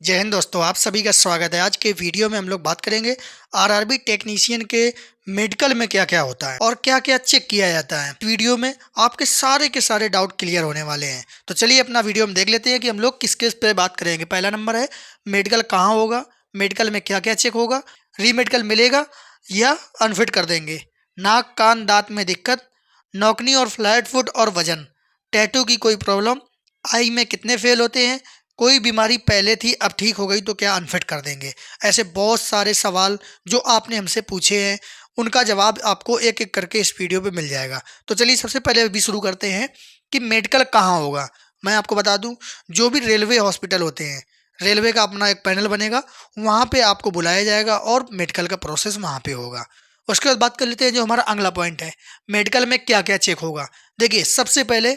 जय हिंद दोस्तों, आप सभी का स्वागत है। आज के वीडियो में हम लोग बात करेंगे आरआरबी टेक्नीशियन के मेडिकल में क्या क्या होता है और क्या क्या चेक किया जाता है। वीडियो में आपके सारे के सारे डाउट क्लियर होने वाले हैं। तो चलिए अपना वीडियो में देख लेते हैं कि हम लोग किस किस पे बात करेंगे। पहला नंबर है मेडिकल कहाँ होगा, मेडिकल में क्या क्या चेक होगा, रीमेडिकल मिलेगा या अनफिट कर देंगे, नाक कान दांत में दिक्कत, नौकनी और फ्लैट फुट और वजन, टैटू की कोई प्रॉब्लम, आई में कितने फेल होते हैं, कोई बीमारी पहले थी अब ठीक हो गई तो क्या अनफिट कर देंगे। ऐसे बहुत सारे सवाल जो आपने हमसे पूछे हैं उनका जवाब आपको एक एक करके इस वीडियो पे मिल जाएगा। तो चलिए सबसे पहले अभी शुरू करते हैं कि मेडिकल कहाँ होगा। मैं आपको बता दूं, जो भी रेलवे हॉस्पिटल होते हैं, रेलवे का अपना एक पैनल बनेगा, वहाँ पे आपको बुलाया जाएगा और मेडिकल का प्रोसेस वहाँ पे होगा। उसके बाद बात कर लेते हैं जो हमारा अगला पॉइंट है, मेडिकल में क्या क्या चेक होगा। देखिए सबसे पहले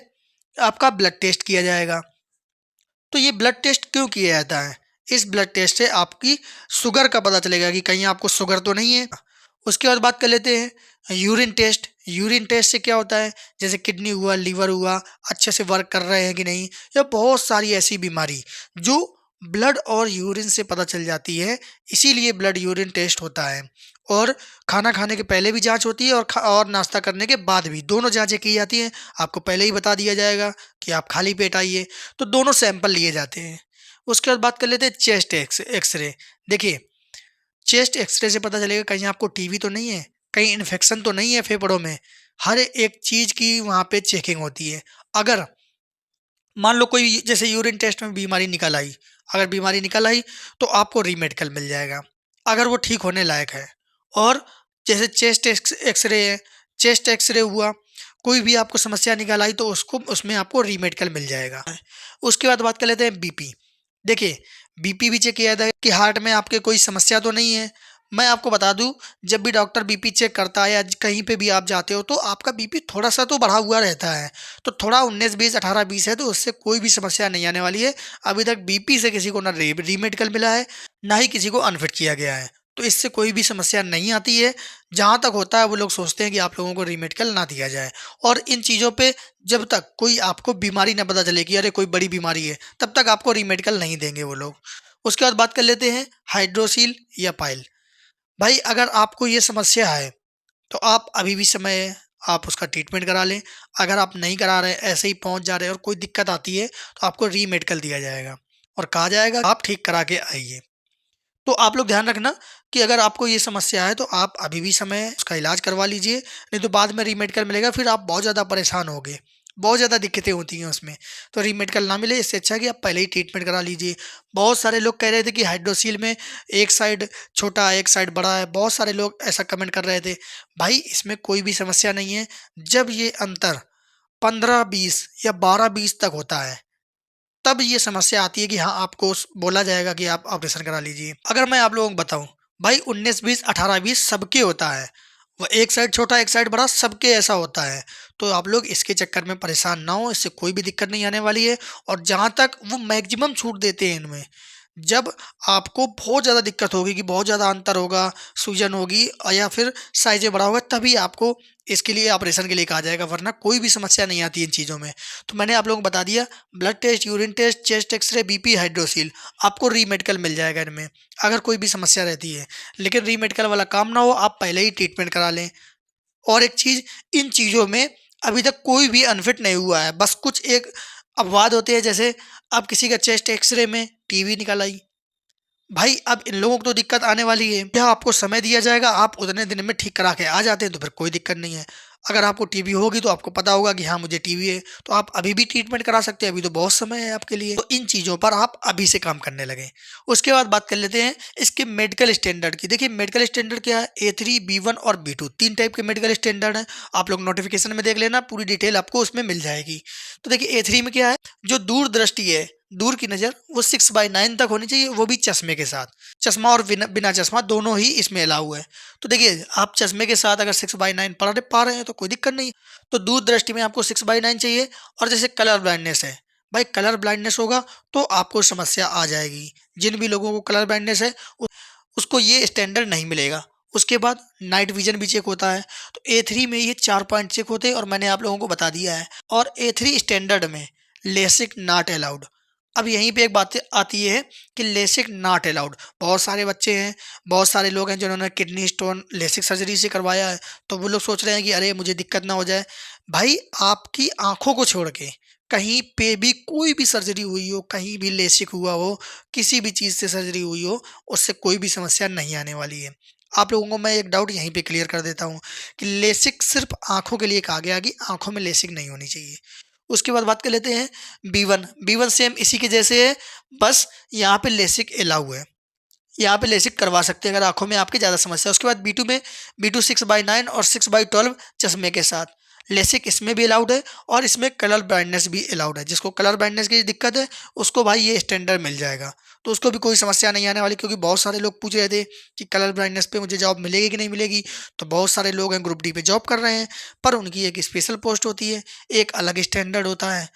आपका ब्लड टेस्ट किया जाएगा। तो ये ब्लड टेस्ट क्यों किया जाता है? इस ब्लड टेस्ट से आपकी शुगर का पता चलेगा कि कहीं आपको शुगर तो नहीं है। उसके बाद बात कर लेते हैं यूरिन टेस्ट। यूरिन टेस्ट से क्या होता है, जैसे किडनी हुआ, लीवर हुआ, अच्छे से वर्क कर रहे हैं कि नहीं, या बहुत सारी ऐसी बीमारी जो ब्लड और यूरिन से पता चल जाती है। इसीलिए ब्लड यूरिन टेस्ट होता है। और खाना खाने के पहले भी जांच होती है और नाश्ता करने के बाद भी, दोनों जांचें की जाती हैं। आपको पहले ही बता दिया जाएगा कि आप खाली पेट आइए। तो दोनों सैंपल लिए जाते हैं। उसके बाद बात कर लेते हैं चेस्ट एक्सरे। देखिए चेस्ट एक्सरे से पता चलेगा कहीं आपको टीबी तो नहीं है, कहीं इन्फेक्शन तो नहीं है फेफड़ों में। हर एक चीज़ की वहाँ पे चेकिंग होती है। अगर मान लो कोई जैसे यूरिन टेस्ट में बीमारी निकल आई, अगर बीमारी निकल आई तो आपको रीमेडिकल मिल जाएगा अगर वो ठीक होने लायक है। और जैसे चेस्ट एक्सरे है, चेस्ट एक्सरे हुआ, कोई भी आपको समस्या निकल आई तो उसको उसमें आपको रीमेडिकल मिल जाएगा। उसके बाद बात कर लेते हैं बीपी। देखिए बीपी भी चेक किया जाता है कि हार्ट में आपके कोई समस्या तो नहीं है। मैं आपको बता दूं, जब भी डॉक्टर बीपी चेक करता है या कहीं पे भी आप जाते हो तो आपका बीपी थोड़ा सा तो बढ़ा हुआ रहता है। तो थोड़ा 19 20 18 20 है तो उससे कोई भी समस्या नहीं आने वाली है। अभी तक बीपी से किसी को ना रीमेडिकल मिला है, ना ही किसी को अनफिट किया गया है। तो इससे कोई भी समस्या नहीं आती है। जहाँ तक होता है वो लोग सोचते हैं कि आप लोगों को रीमेडिकल ना दिया जाए। और इन चीज़ों पे जब तक कोई आपको बीमारी ना पता चले कि अरे कोई बड़ी बीमारी है, तब तक आपको रीमेडिकल नहीं देंगे वो लोग। उसके बाद बात कर लेते हैं हाइड्रोसील या पाइल। भाई अगर आपको ये समस्या है तो आप अभी भी समय है, आप उसका ट्रीटमेंट करा लें। अगर आप नहीं करा रहे, ऐसे ही पहुंच जा रहे हैं और कोई दिक्कत आती है तो आपको रीमेडिकल दिया जाएगा और कहा जाएगा आप ठीक करा के आइए। तो आप लोग ध्यान रखना कि अगर आपको ये समस्या है तो आप अभी भी समय है, उसका इलाज करवा लीजिए। नहीं तो बाद में रीमेडिकल मिलेगा, फिर आप बहुत ज़्यादा परेशान होगे, बहुत ज़्यादा दिक्कतें होती हैं उसमें। तो रीमेडिकल ना मिले, इससे अच्छा है कि आप पहले ही ट्रीटमेंट करा लीजिए। बहुत सारे लोग कह रहे थे कि हाइड्रोसील में एक साइड छोटा एक साइड बड़ा है, बहुत सारे लोग ऐसा कमेंट कर रहे थे। भाई इसमें कोई भी समस्या नहीं है। जब ये अंतर 15 20 या 12 20 तक होता है तब ये समस्या आती है कि हाँ आपको बोला जाएगा कि आप ऑपरेशन करा लीजिए। अगर मैं आप लोगों को बताऊं, भाई 19 20 18 20 सबके होता है। वो एक साइड छोटा एक साइड बड़ा सबके ऐसा होता है। तो आप लोग इसके चक्कर में परेशान ना हो, इससे कोई भी दिक्कत नहीं आने वाली है। और जहाँ तक वो मैक्सिमम छूट देते हैं इनमें, जब आपको बहुत ज़्यादा दिक्कत होगी कि बहुत ज़्यादा अंतर होगा, सूजन होगी या फिर साइज बड़ा होगा, तभी आपको इसके लिए ऑपरेशन के लिए कहा जाएगा, वरना कोई भी समस्या नहीं आती इन चीज़ों में। तो मैंने आप लोगों को बता दिया, blood test, urine test, chest x-ray, BP, hydrocele, आपको रीमेडिकल मिल जाएगा इनमें अगर कोई भी समस्या रहती है। लेकिन रीमेडिकल वाला काम ना हो, आप पहले ही ट्रीटमेंट करा लें। और एक चीज़, इन चीज़ों में अभी तक कोई भी अनफिट नहीं हुआ है। बस कुछ एक अपवाद होते हैं, जैसे अब किसी का चेस्ट एक्सरे में टीबी निकल आई। भाई अब इन लोगों को तो दिक्कत आने वाली है। क्या आपको समय दिया जाएगा, आप उतने दिन में ठीक करा के आ जाते हैं तो फिर कोई दिक्कत नहीं है। अगर आपको टीबी होगी तो आपको पता होगा कि हाँ मुझे टीबी है, तो आप अभी भी ट्रीटमेंट करा सकते हैं, अभी तो बहुत समय है आपके लिए। तो इन चीज़ों पर आप अभी से काम करने लगें। उसके बाद बात कर लेते हैं इसके मेडिकल स्टैंडर्ड की। देखिए मेडिकल स्टैंडर्ड क्या है, A3 B1 और B2 तीन टाइप के मेडिकल स्टैंडर्ड हैं। आप लोग नोटिफिकेशन में देख लेना, पूरी डिटेल आपको उसमें मिल जाएगी। तो देखिए A3 में क्या है, जो दूर दृष्टि है, दूर की नज़र, वो 6/9 तक होनी चाहिए, वो भी चश्मे के साथ। चश्मा और बिना बिना चश्मा दोनों ही इसमें अलाउ है। तो देखिए आप चश्मे के साथ अगर 6/9 पढ़ पा रहे हैं तो कोई दिक्कत नहीं। तो दूर दृष्टि में आपको 6/9 चाहिए। और जैसे कलर ब्लाइंडनेस है, भाई कलर ब्लाइंडनेस होगा तो आपको समस्या आ जाएगी। जिन भी लोगों को कलर ब्लाइंडनेस है उसको ये स्टैंडर्ड नहीं मिलेगा। उसके बाद नाइट विजन भी चेक होता है। तो A3 में ये 4 पॉइंट चेक होते हैं और मैंने आप लोगों को बता दिया है। और A3 स्टैंडर्ड में लेसिक नॉट अलाउड। अब यहीं पे एक बात आती है कि लेसिक नॉट अलाउड। बहुत सारे बच्चे हैं, बहुत सारे लोग हैं जिन्होंने किडनी स्टोन लेसिक सर्जरी से करवाया है, तो वो लोग सोच रहे हैं कि अरे मुझे दिक्कत ना हो जाए। भाई आपकी आंखों को छोड़ के कहीं पे भी कोई भी सर्जरी हुई हो, कहीं भी लेसिक हुआ हो, किसी भी चीज़ से सर्जरी हुई हो, उससे कोई भी समस्या नहीं आने वाली है। आप लोगों को मैं एक डाउट यहीं पे क्लियर कर देता हूँ कि लेसिक सिर्फ आंखों के लिए कहा गया कि आंखों में लेसिक नहीं होनी चाहिए। उसके बाद बात कर लेते हैं बी वन सेम इसी के जैसे है, बस यहाँ पे लेसिक अलाउ है, यहाँ पे लेसिक करवा सकते हैं अगर आंखों में आपकी ज़्यादा समस्या है। उसके बाद बी टू में बी टू 6/9 और 6/12 चश्मे के साथ लेसिक इसमें भी अलाउड है, और इसमें कलर ब्लाइंडनेस भी अलाउड है। जिसको कलर ब्लाइंडनेस की दिक्कत है उसको भाई ये स्टैंडर्ड मिल जाएगा, तो उसको भी कोई समस्या नहीं आने वाली। क्योंकि बहुत सारे लोग पूछ रहे थे कि कलर ब्लाइंडनेस पे मुझे जॉब मिलेगी कि नहीं मिलेगी, तो बहुत सारे लोग हैं ग्रुप डी पे जॉब कर रहे हैं, पर उनकी एक स्पेशल पोस्ट होती है, एक अलग स्टैंडर्ड होता है,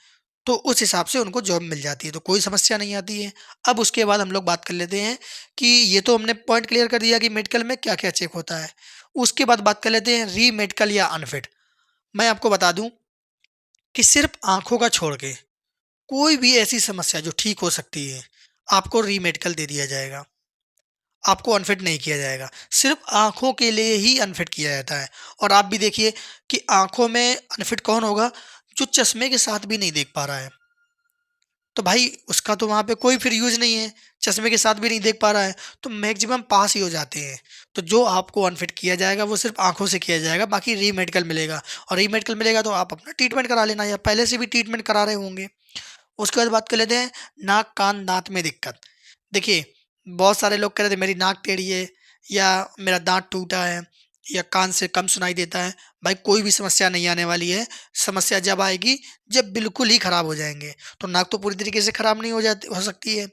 तो उस हिसाब से उनको जॉब मिल जाती है, तो कोई समस्या नहीं आती है। अब उसके बाद हम लोग बात कर लेते हैं कि ये तो हमने पॉइंट क्लियर कर दिया कि मेडिकल में क्या-क्या चेक होता है। उसके बाद बात कर लेते हैं री मेडिकल या अनफिट। मैं आपको बता दूँ कि सिर्फ़ आँखों का छोड़ के कोई भी ऐसी समस्या जो ठीक हो सकती है, आपको री मेडिकल दे दिया जाएगा। आपको अनफिट नहीं किया जाएगा। सिर्फ़ आँखों के लिए ही अनफिट किया जाता है। और आप भी देखिए कि आँखों में अनफिट कौन होगा? जो चश्मे के साथ भी नहीं देख पा रहा है। तो भाई उसका तो वहाँ पे कोई फिर यूज़ नहीं है, चश्मे के साथ भी नहीं देख पा रहा है, तो मैक्सिमम पास ही हो जाते हैं। तो जो आपको अनफिट किया जाएगा वो सिर्फ़ आँखों से किया जाएगा, बाकी री-मेडिकल मिलेगा, और री-मेडिकल मिलेगा तो आप अपना ट्रीटमेंट करा लेना, या पहले से भी ट्रीटमेंट करा रहे होंगे। उसके बाद बात कर लेते हैं नाक, कान, दाँत में दिक्कत। देखिए, बहुत सारे लोग कह रहे थे मेरी नाक टेढ़ी है, या मेरा दाँत टूटा है, या कान से कम सुनाई देता है। भाई कोई भी समस्या नहीं आने वाली है। समस्या जब आएगी जब बिल्कुल ही खराब हो जाएँगे। तो नाक तो पूरी तरीके से खराब नहीं हो सकती है।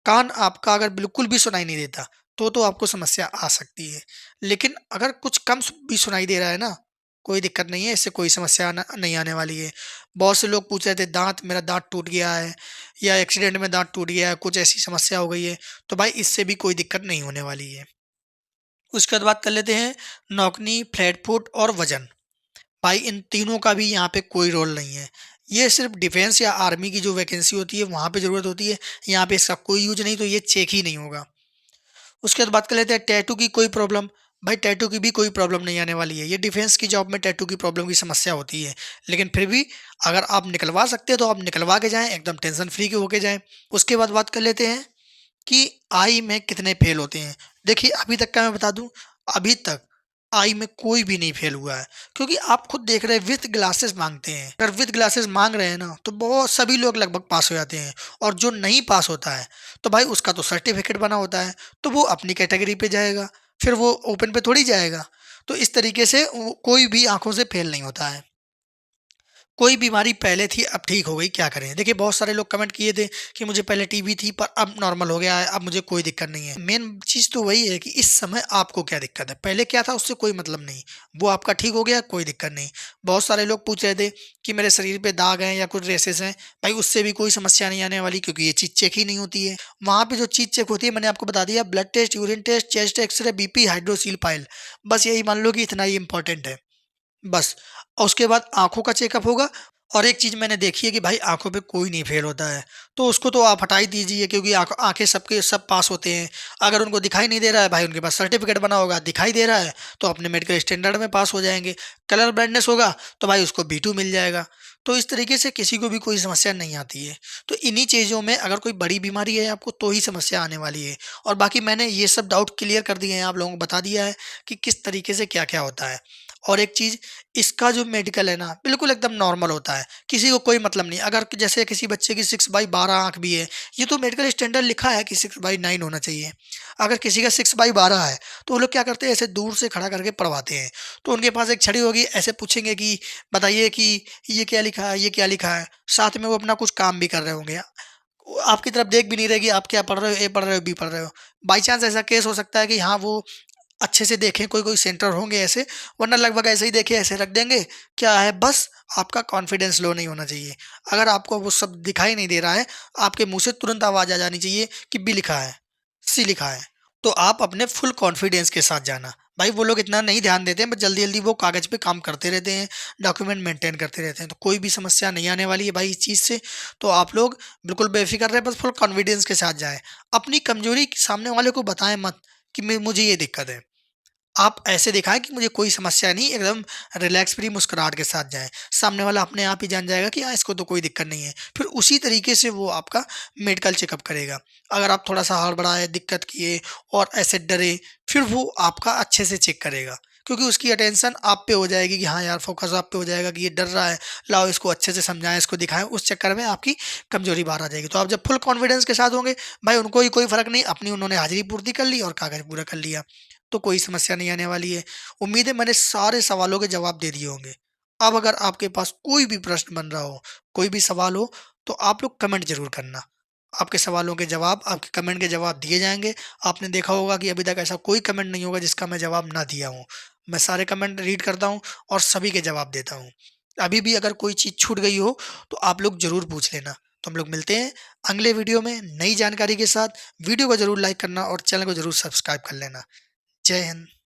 कान आपका अगर बिल्कुल भी सुनाई नहीं देता, तो आपको समस्या आ सकती है। लेकिन अगर कुछ कम भी सुनाई दे रहा है ना, कोई दिक्कत नहीं है, इससे कोई समस्या नहीं आने वाली है। बहुत से लोग पूछ रहे थे मेरा दाँत टूट गया है, या एक्सीडेंट में दाँत टूट गया है, कुछ ऐसी समस्या हो गई है, तो भाई इससे भी कोई दिक्कत नहीं होने वाली है। उसके बाद बात कर लेते हैं नौकनी, फ्लैट फुट और वज़न। भाई इन तीनों का भी यहाँ पे कोई रोल नहीं है। ये सिर्फ़ डिफेंस या आर्मी की जो वैकेंसी होती है वहाँ पे ज़रूरत होती है। यहाँ पे इसका कोई यूज़ नहीं, तो ये चेक ही नहीं होगा। उसके बाद बात कर लेते हैं टैटू की कोई प्रॉब्लम। भाई टैटू की भी कोई प्रॉब्लम नहीं आने वाली है। ये डिफेंस की जॉब में टैटू की प्रॉब्लम की समस्या होती है। लेकिन फिर भी अगर आप निकलवा सकते हैं तो आप निकलवा के जाएँ, एकदम टेंशन फ्री के होके जाएँ। उसके बाद बात कर लेते हैं कि आई में कितने फेल होते हैं। देखिए अभी तक का मैं बता दूँ, अभी तक आई में कोई भी नहीं फेल हुआ है, क्योंकि आप खुद देख रहे हैं विथ ग्लासेस माँगते हैं। अगर विथ ग्लासेस माँग रहे हैं ना, तो बहुत सभी लोग लगभग पास हो जाते हैं, और जो नहीं पास होता है, तो भाई उसका तो सर्टिफ़िकेट बना होता है, तो वो अपनी कैटेगरी पे जाएगा, फिर वो ओपन पे थोड़ी जाएगा। तो इस तरीके से वो कोई भी आँखों से फेल नहीं होता है। कोई बीमारी पहले थी अब ठीक हो गई, क्या करें? देखिए बहुत सारे लोग कमेंट किए थे कि मुझे पहले टीबी थी पर अब नॉर्मल हो गया है, अब मुझे कोई दिक्कत नहीं है। मेन चीज़ तो वही है कि इस समय आपको क्या दिक्कत है? पहले क्या था उससे कोई मतलब नहीं, वो आपका ठीक हो गया कोई दिक्कत नहीं। बहुत सारे लोग पूछ रहे थे कि मेरे शरीर पे दाग हैं या कुछ रेशेज़ हैं, भाई उससे भी कोई समस्या नहीं आने वाली, क्योंकि ये चीज़ चेक ही नहीं होती है। वहाँ पे जो चीज़ चेक होती है मैंने आपको बता दिया, blood test, urine test, chest x-ray, BP, hydrocele pile, बस यही मान लो कि इतना ही इम्पोर्टेंट है। बस। और उसके बाद आँखों का चेकअप होगा, और एक चीज़ मैंने देखी है कि भाई आँखों पे कोई नहीं फ़ेल होता है, तो उसको तो आप हटा ही दीजिए, क्योंकि आँखें सबके सब पास होते हैं। अगर उनको दिखाई नहीं दे रहा है, भाई उनके पास सर्टिफ़िकेट बना होगा, दिखाई दे रहा है, तो अपने मेडिकल स्टैंडर्ड में पास हो जाएँगे। कलर ब्लाइंडनेस होगा, तो भाई उसको B2 मिल जाएगा। तो इस तरीके से किसी को भी कोई समस्या नहीं आती है। तो इन्हीं चीज़ों में अगर कोई बड़ी बीमारी है आपको, तो ही समस्या आने वाली है। और बाकी मैंने ये सब डाउट क्लियर कर दिए हैं, आप लोगों को बता दिया है कि किस तरीके से क्या-क्या होता है। और एक चीज़, इसका जो मेडिकल है ना, बिल्कुल एकदम नॉर्मल होता है, किसी को कोई मतलब नहीं। अगर जैसे किसी बच्चे की 6/12 आँख भी है, ये तो मेडिकल स्टैंडर्ड लिखा है कि 6/9 होना चाहिए। अगर किसी का 6/12 है, तो वो लोग क्या करते हैं, ऐसे दूर से खड़ा करके पढ़वाते हैं। तो उनके पास एक छड़ी होगी, ऐसे पूछेंगे कि बताइए कि ये क्या लिखा है, ये क्या लिखा है? साथ में वो अपना कुछ काम भी कर रहे होंगे। वो आपकी तरफ देख भी नहीं रहे कि आप क्या पढ़ रहे हो, ए पढ़ रहे हो, बी पढ़ रहे हो। बाई चांस ऐसा केस हो सकता है कि हाँ, वो अच्छे से देखें, कोई-कोई सेंटर होंगे ऐसे, वरना लगभग ऐसे ही देखे, ऐसे रख देंगे। क्या है, बस आपका कॉन्फिडेंस लो नहीं होना चाहिए। अगर आपको वो सब दिखाई नहीं दे रहा है, आपके मुँह से तुरंत आवाज़ आ जानी चाहिए कि बी लिखा है, सी लिखा है, तो आप अपने फुल कॉन्फिडेंस के साथ जाना। भाई वो लोग इतना नहीं ध्यान देते हैं, बस जल्दी-जल्दी वो कागज़ पे काम करते रहते हैं, डॉक्यूमेंट मेंटेन करते रहते हैं। तो कोई भी समस्या नहीं आने वाली है भाई इस चीज़ से। तो आप लोग बिल्कुल बेफ़िक्र रहें, बस फुल कॉन्फिडेंस के साथ जाएँ। अपनी कमज़ोरी सामने वाले को बताएँ मत कि मैं मुझे ये दिक्कत है। आप ऐसे दिखाएँ कि मुझे कोई समस्या नहीं, एकदम रिलैक्स फ्री मुस्कुराहट के साथ जाएँ। सामने वाला अपने आप ही जान जाएगा कि हाँ, इसको तो कोई दिक्कत नहीं है। फिर उसी तरीके से वो आपका मेडिकल चेकअप करेगा। अगर आप थोड़ा-सा हड़बड़ाए, दिक्कत किए और ऐसे डरे, फिर वो आपका अच्छे से चेक करेगा। क्योंकि उसकी अटेंशन आप पे हो जाएगी कि हाँ यार, फ़ोकस आप पे हो जाएगा कि ये डर रहा है, लाओ इसको अच्छे से समझाएँ, इसको दिखाएँ। उस चक्कर में आपकी कमज़ोरी बाहर आ जाएगी। तो आप जब फुल कॉन्फिडेंस के साथ होंगे, भाई उनको ही कोई फ़र्क नहीं, अपनी उन्होंने हाज़िरी पूर्ति कर ली और कागज़ पूरा कर लिया। तो कोई समस्या नहीं आने वाली है। उम्मीद है मैंने सारे सवालों के जवाब दे दिए होंगे। अब अगर आपके पास कोई भी प्रश्न बन रहा हो, कोई भी सवाल हो, तो आप लोग कमेंट ज़रूर करना। आपके सवालों के जवाब, आपके कमेंट के जवाब दिए जाएँगे। आपने देखा होगा कि अभी तक ऐसा कोई कमेंट नहीं होगा जिसका मैं जवाब ना दिया हूँ। मैं सारे कमेंट रीड करता हूँ और सभी के जवाब देता हूँ। अभी भी अगर कोई चीज़ छूट गई हो, तो आप लोग ज़रूर पूछ लेना। तो हम लोग मिलते हैं अगले वीडियो में नई जानकारी के साथ। वीडियो को ज़रूर लाइक करना और चैनल को ज़रूर सब्सक्राइब कर लेना। जय हिंद।